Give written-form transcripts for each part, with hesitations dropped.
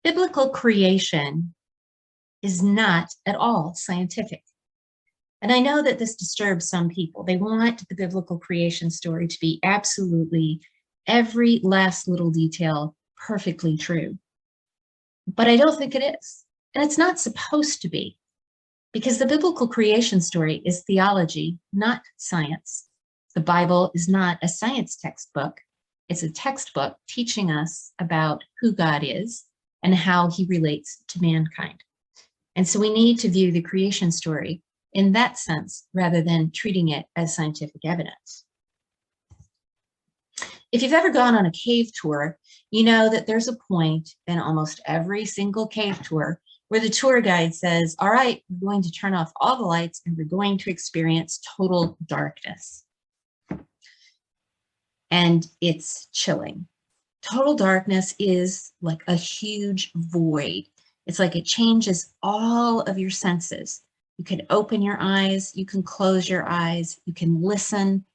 Biblical creation is not at all scientific. And I know that this disturbs some people. They want the biblical creation story to be absolutely every last little detail perfectly true. But I don't think it is. And it's not supposed to be, because the biblical creation story is theology, not science. The Bible is not a science textbook. It's a textbook teaching us about who God is and how he relates to mankind. And so we need to view the creation story in that sense, rather than treating it as scientific evidence. If you've ever gone on a cave tour, you know that there's a point in almost every single cave tour where the tour guide says, all right, we're going to turn off all the lights and we're going to experience total darkness. And it's chilling. Total darkness is like a huge void. It's like it changes all of your senses. You can open your eyes, you can close your eyes, you can listen,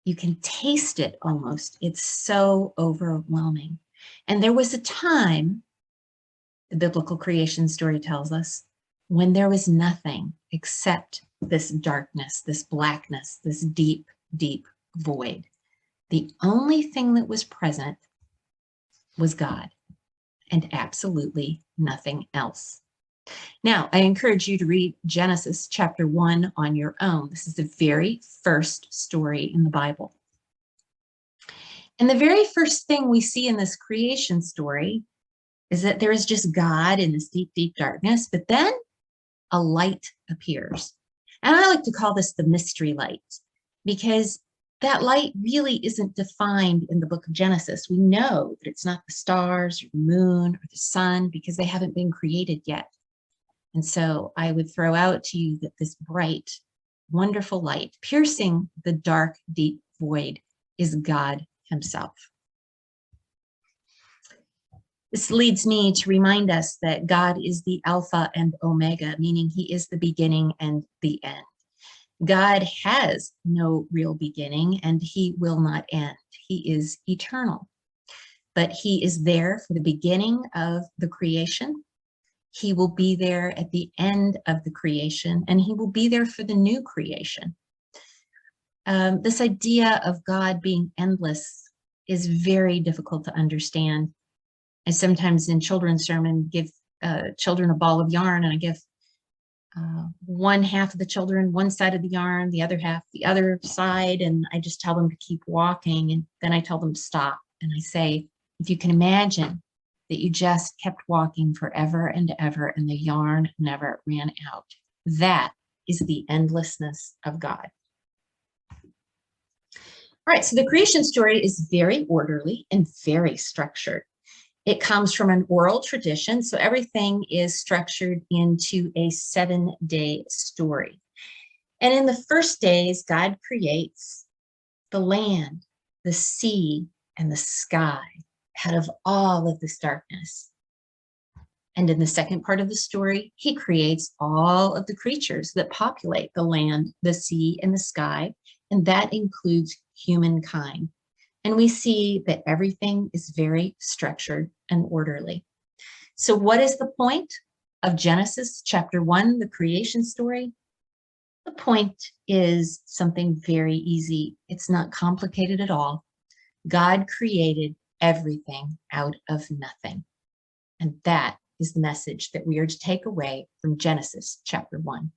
you can taste it almost. It's so overwhelming. And there was a time, the biblical creation story tells us, when there was nothing except this darkness, this blackness, this deep, deep void. The only thing that was present was God and absolutely nothing else. Now, I encourage you to read Genesis chapter 1 on your own. This is the very first story in the Bible. And the very first thing we see in this creation story is that there is just God in this deep, deep darkness, but then a light appears. And I like to call this the mystery light, because that light really isn't defined in the book of Genesis. We know that it's not the stars or the moon or the sun because they haven't been created yet. And so I would throw out to you that this bright, wonderful light piercing the dark, deep void is God himself. This leads me to remind us that God is the Alpha and Omega, meaning he is the beginning and the end. God has no real beginning and he will not end. He is eternal, but he is there for the beginning of the creation. He will be there at the end of the creation, and he will be there for the new creation. This idea of God being endless is very difficult to understand. I sometimes in children's sermon give children a ball of yarn, and I give one half of the children one side of the yarn, the other half the other side, and I just tell them to keep walking, and then I tell them to stop. And I say, if you can imagine that you just kept walking forever and ever and the yarn never ran out. That is the endlessness of God. All right, so the creation story is very orderly and very structured. It comes from an oral tradition, so everything is structured into a 7-day story. And in the first days, God creates the land, the sea, and the sky out of all of this darkness. And in the second part of the story, he creates all of the creatures that populate the land, the sea, and the sky, and that includes humankind. And we see that everything is very structured and orderly. So what is the point of Genesis chapter 1, the creation story? The point is something very easy. It's not complicated at all. God created everything out of nothing. And that is the message that we are to take away from Genesis chapter 1.